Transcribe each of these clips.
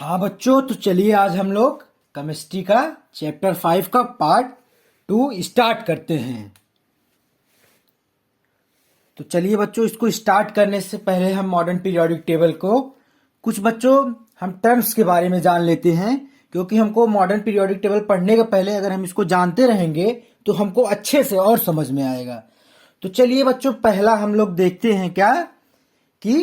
हाँ बच्चों, तो चलिए आज हम लोग केमिस्ट्री का चैप्टर 5 का पार्ट 2 स्टार्ट करते हैं। तो चलिए बच्चों, इसको स्टार्ट करने से पहले हम मॉडर्न पीरियोडिक टेबल को कुछ बच्चों हम टर्म्स के बारे में जान लेते हैं, क्योंकि हमको मॉडर्न पीरियोडिक टेबल पढ़ने के पहले अगर हम इसको जानते रहेंगे तो हमको अच्छे से और समझ में आएगा। तो चलिए बच्चों, पहला हम लोग देखते हैं क्या कि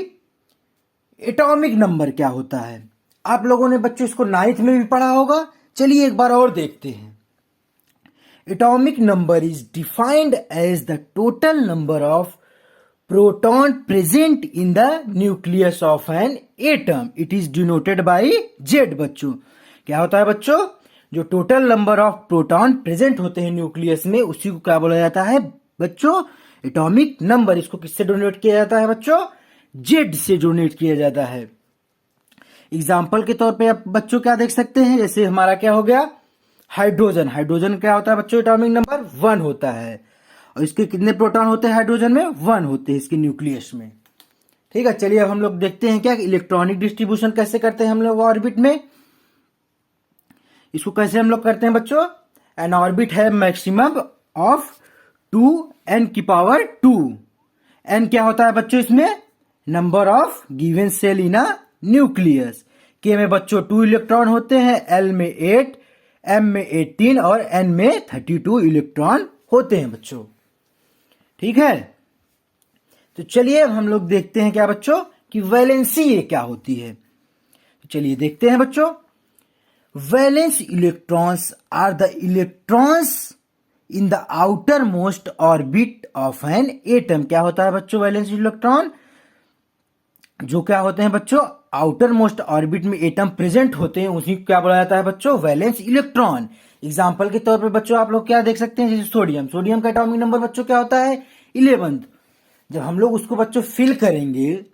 एटॉमिक नंबर क्या होता है। आप लोगों ने बच्चों इसको 9th में भी पढ़ा होगा। चलिए एक बार और देखते हैं। Atomic number is defined as the total number of proton present in the nucleus of an atom. It is denoted by Z. बच्चों क्या होता है बच्चों, जो total number of proton present होते हैं न्यूक्लियस में, उसी को क्या बोला जाता है बच्चों, एटॉमिक नंबर। इसको किससे डोनेट किया जाता है बच्चों, जेड से डोनेट किया जाता है। एग्जाम्पल के तौर पे आप बच्चों क्या देख सकते हैं, जैसे हमारा क्या हो गया हाइड्रोजन। हाइड्रोजन क्या होता है बच्चों, एटॉमिक नंबर 1 होता है। और इसके कितने प्रोटॉन होते हैं हाइड्रोजन में, 1 होते हैं इसके न्यूक्लियस में। ठीक है, चलिए अब हम लोग देखते हैं क्या इलेक्ट्रॉनिक डिस्ट्रीब्यूशन कैसे करते हैं हम लोग ऑर्बिट में। इसको कैसे हम लोग करते हैं बच्चों, एन ऑर्बिट है मैक्सिमम ऑफ 2n⁻²। n क्या होता है बच्चों, इसमें number of given cell in a nucleus. K में बच्चों 2 इलेक्ट्रॉन होते हैं, एल में 8, एम में 18 और एन में 32 इलेक्ट्रॉन होते हैं बच्चों। ठीक है, तो चलिए अब हम लोग देखते हैं क्या बच्चों कि वैलेंसी ये क्या होती है। तो चलिए देखते हैं बच्चों। Valence electrons are the electrons in the outermost orbit of an atom. क्या होता है बच्चों वैलेंस इलेक्ट्रॉन, जो क्या होते हैं बच्चों आउटर मोस्ट ऑर्बिट में एटम प्रेजेंट होते हैं, उसी को क्या बोला जाता है बच्चों वैलेंस इलेक्ट्रॉन। एग्जांपल के तौर पे बच्चों आप लोग क्या देख सकते हैं, जैसे सोडियम। सोडियम का एटॉमिक नंबर बच्चों क्या होता है 11। जब हम लोग उसको बच्चों फिल करेंगे,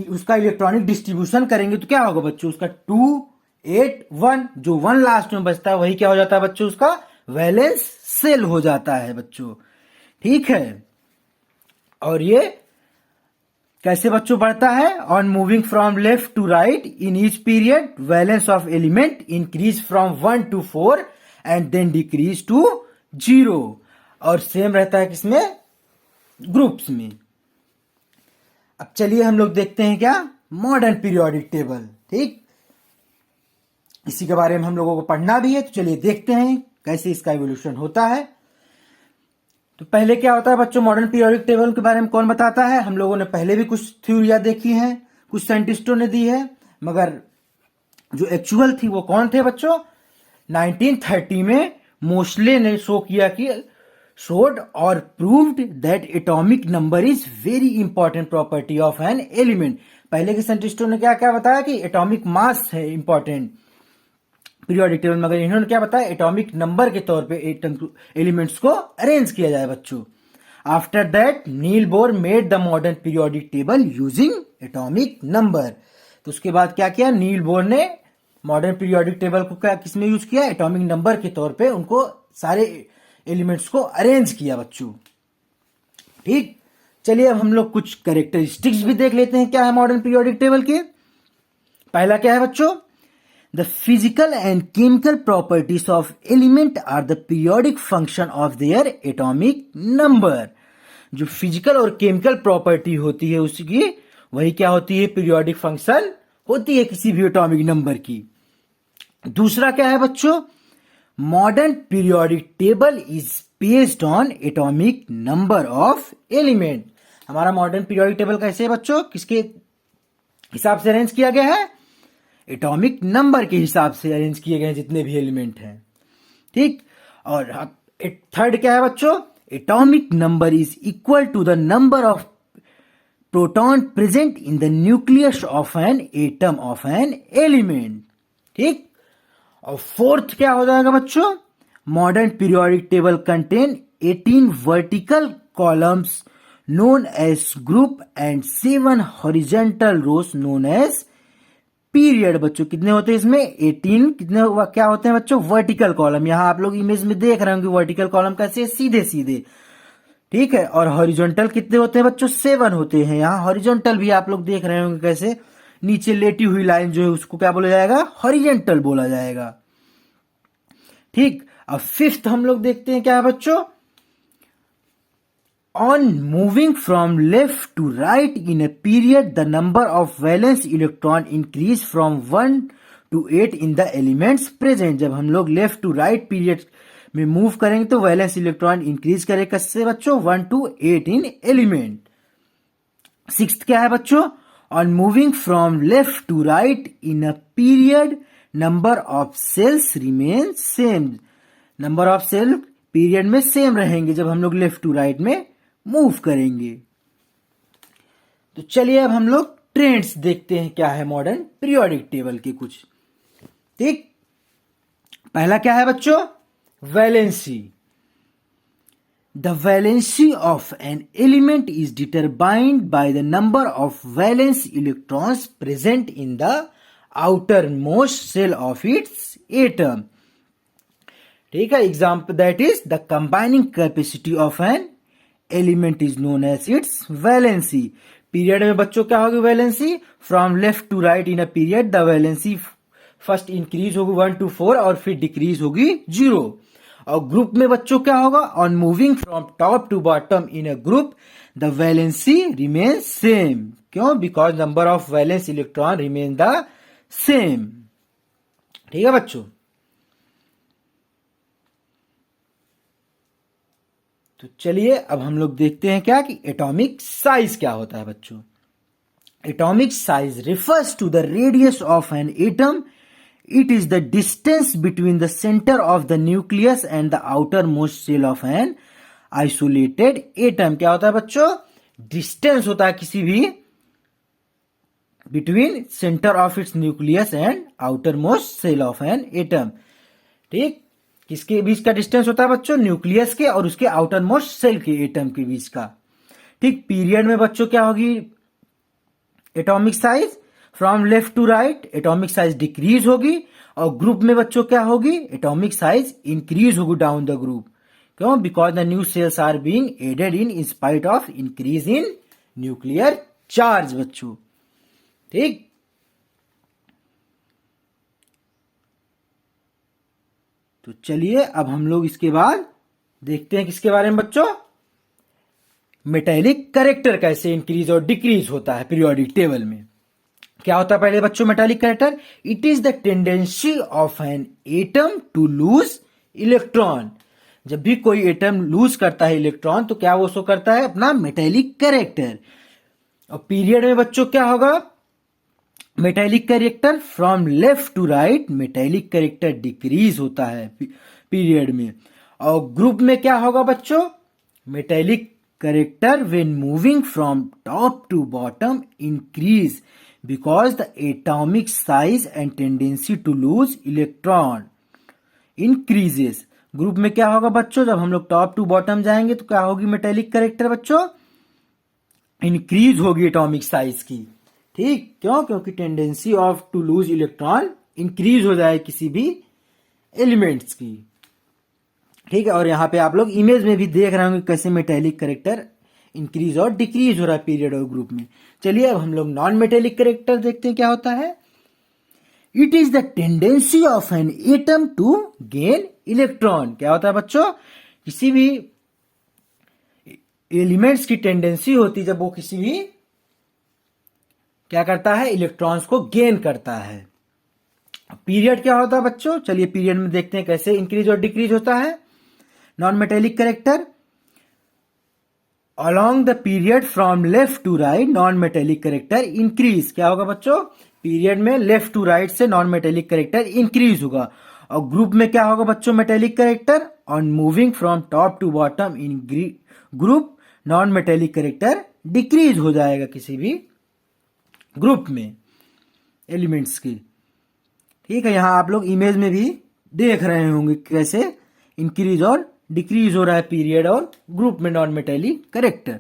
उसका इलेक्ट्रॉनिक डिस्ट्रीब्यूशन करेंगे, तो क्या होगा बच्चों उसका 2 8 1, जो 1 लास्ट में बचता है वही क्या हो जाता है बच्चों उसका वैलेंस सेल हो जाता है बच्चों। ठीक है, और ये कैसे बच्चों बढ़ता है, on moving from left to right in each period valence of element increase from 1 to 4 and then decrease to 0। और सेम रहता है किसमें, ग्रुप्स में। अब चलिए हम लोग देखते हैं क्या मॉडर्न पीरियोडिक टेबल। ठीक, इसी के बारे में हम लोगों को पढ़ना भी है, तो चलिए देखते हैं कैसे इसका इवोल्यूशन होता है। तो पहले क्या होता है बच्चों मॉडर्न पीरियोडिक टेबल के बारे में कौन बताता है, हम लोगों ने पहले भी कुछ थ्योरियां देखी हैं, कुछ साइंटिस्टों ने दी है, मगर जो एक्चुअल थी वो कौन थे बच्चों, 1930 में मोस्ले ने शो किया कि showed और proved that atomic number is very important property of an element। पहले के साइंटिस्टों ने क्या क्या बताया कि एटॉमिक मास है इंपॉर्टेंट पीरियोडिक टेबल, मगर इन्होंने क्या बताया एटॉमिक नंबर के तौर पे एलिमेंट्स को अरेंज किया जाए बच्चों। After that Niels Bohr made the modern periodic table using atomic number. तो उसके बाद क्या किया, नील बोर ने मॉडर्न पीरियोडिक टेबल को क्या किसमें यूज किया, एटॉमिक नंबर के तौर पे उनको सारे एलिमेंट्स को अरेंज किया बच्चों। ठीक, चलिए अब हम लोग कुछ कैरेक्टरिस्टिक्स भी देख लेते हैं क्या है मॉडर्न पीरियोडिक टेबल के। पहला क्या है बच्चों, the physical and chemical properties of element are the periodic function of their atomic number. जो फिजिकल और केमिकल प्रॉपर्टी होती है उसकी वही क्या होती है पीरियोडिक फंक्शन होती है किसी भी एटॉमिक नंबर की। दूसरा क्या है बच्चों, modern periodic table is based on atomic number of element. हमारा मॉडर्न पीरियोडिक टेबल कैसे है बच्चों, किसके हिसाब से अरेंज किया गया है, एटॉमिक नंबर के हिसाब से अरेंज किए गए जितने भी एलिमेंट हैं। ठीक, और थर्ड क्या है बच्चों, atomic number is equal to the number of proton present in the nucleus of an atom of an element. ठीक, और फोर्थ क्या हो जाएगा बच्चों, modern periodic table contain 18 vertical columns known as group and 7 horizontal rows known as period. बच्चों कितने होते हैं इसमें 18, कितने क्या होते हैं बच्चों वर्टिकल कॉलम। यहां आप लोग इमेज में देख रहे होंगे वर्टिकल कॉलम कैसे सीधे सीधे। ठीक है, और हॉरिजॉन्टल कितने होते हैं बच्चों 7 होते हैं। यहाँ हॉरिजॉन्टल भी आप लोग देख रहे होंगे कैसे नीचे लेटी हुई लाइन जो है उसको क्या बोला जाएगा, हॉरिजेंटल बोला जाएगा। ठीक, अब फिफ्थ हम लोग देखते हैं क्या है बच्चों, On moving from left to right in a period, the number of valence electron increase from 1 to 8 in the elements present। जब हम लोग लेफ्ट टू राइट पीरियड में मूव करेंगे तो वैलेंस इलेक्ट्रॉन इंक्रीज करेगा किससे बच्चों, 1 to 8 इन एलिमेंट। सिक्स्थ क्या है बच्चों, on moving from left to right in a period number of shells remain same. Number of shell period में सेम रहेंगे जब हम लोग लेफ्ट टू राइट में मूव करेंगे। तो चलिए अब हम लोग ट्रेंड्स देखते हैं क्या है मॉडर्न पीरियोडिक टेबल के कुछ। ठीक, पहला क्या है बच्चों, valency. The valency of an element is determined by the number of valence electrons present in the outermost shell of its atom. ठीक है, example that is the combining capacity of an element is known as its valency. Period में बच्चों क्या होगी valency, from left to right in a period the valency first increase होगी 1 to 4 और फिर decrease होगी 0। और ग्रुप में बच्चों क्या होगा, on moving from top to bottom in a group the valency remain same. क्यों, because number of valence electron remain the same. ठीक है बच्चों, तो चलिए अब हम लोग देखते हैं क्या कि एटॉमिक साइज क्या होता है बच्चों। Atomic size refers to the radius of an atom. It is the distance between the centre of the nucleus and the outermost shell of an isolated atom. क्या होता है बच्चों, डिस्टेंस होता है किसी भी between centre of its nucleus and outermost shell of an atom. ठीक, किसके बीच का डिस्टेंस होता है बच्चों, न्यूक्लियस के और उसके आउटर मोस्ट सेल के एटम के बीच का। ठीक, पीरियड में बच्चों क्या होगी atomic size, from left to right atomic size decrease होगी और ग्रुप में बच्चों क्या होगी, एटॉमिक साइज इंक्रीज होगी डाउन द ग्रुप। क्यों, because the new shells are being added in spite of increase in nuclear charge बच्चों। ठीक, तो चलिए अब हम लोग इसके बाद देखते हैं किसके बारे में बच्चों, मेटेलिक कैरेक्टर कैसे इंक्रीज और डिक्रीज होता है पीरियोडिक टेबल में। क्या होता है पहले बच्चों metallic character, it is the tendency of an atom to lose electron. जब भी कोई एटम लूज करता है इलेक्ट्रॉन तो क्या वो शो करता है अपना मेटेलिक कैरेक्टर। और पीरियड में बच्चों क्या होगा, metallic character from left to right metallic character decrease होता है पीरियड में। और ग्रुप में क्या होगा बच्चों, metallic character when moving from top to bottom increase because the atomic size and tendency to lose electron increases. Group में क्या होगा बच्चों, जब हम लोग टॉप टू बॉटम जाएंगे तो क्या होगी मेटेलिक कैरेक्टर बच्चों, इंक्रीज होगी एटॉमिक साइज की। ठीक, क्यों, क्योंकि tendency of to lose electron increase हो जाए किसी भी एलिमेंट्स की। ठीक है, और यहाँ पे आप लोग इमेज में भी देख रहे होंगे कैसे मेटेलिक कैरेक्टर इंक्रीज और डिक्रीज हो रहा है पीरियड और ग्रुप में। चलिए अब हम लोग नॉन मेटेलिक कैरेक्टर देखते हैं क्या होता है। It is the tendency of an atom to gain electron. क्या होता है बच्चों, किसी भी एलिमेंट्स की टेंडेंसी होती है जब वो किसी भी क्या करता है, इलेक्ट्रॉन्स को गेन करता है। पीरियड क्या होता है बच्चों, चलिए पीरियड में देखते हैं कैसे इंक्रीज और डिक्रीज होता है। Non metallic character along the period from left to right non metallic character increase. क्या होगा बच्चों, पीरियड में लेफ्ट टू राइट से नॉन मेटेलिक कैरेक्टर इंक्रीज होगा। और ग्रुप में क्या होगा बच्चों, metallic character on moving from top to bottom in group non metallic character decrease हो जाएगा किसी भी ग्रुप में एलिमेंट्स की। ठीक है, यहां आप लोग इमेज में भी देख रहे होंगे कैसे इंक्रीज और डिक्रीज हो रहा है पीरियड और ग्रुप में नॉन मेटेलिक कैरेक्टर।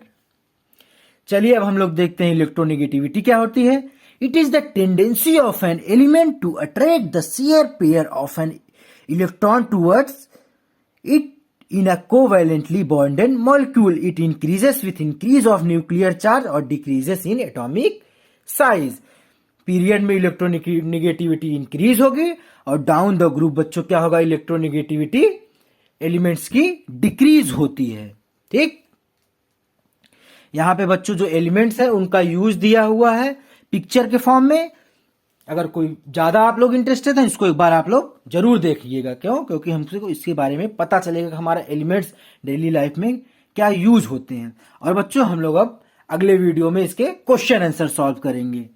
चलिए अब हम लोग देखते हैं इलेक्ट्रोनेगेटिविटी क्या होती है। It is the tendency of an element to attract the share pair of an electron towards it in a covalently bonded molecule. It increases with increase of nuclear charge or decreases in atomic size. Period में electronegativity increase होगी, और down the group बच्चों क्या होगा, electronegativity elements की decrease होती है। ठीक, यहां पे बच्चों जो एलिमेंट्स है उनका यूज दिया हुआ है पिक्चर के फॉर्म में। अगर कोई ज्यादा आप लोग इंटरेस्टेड हैं, इसको एक बार आप लोग जरूर देखिएगा। क्यों? क्योंकि हमको इसके बारे में पता चलेगा कि हमारा एलिमेंट्स डेली लाइफ में क्या यूज होते हैं। और बच्चों हम लोग अब अगले वीडियो में इसके क्वेश्चन आंसर सॉल्व करेंगे।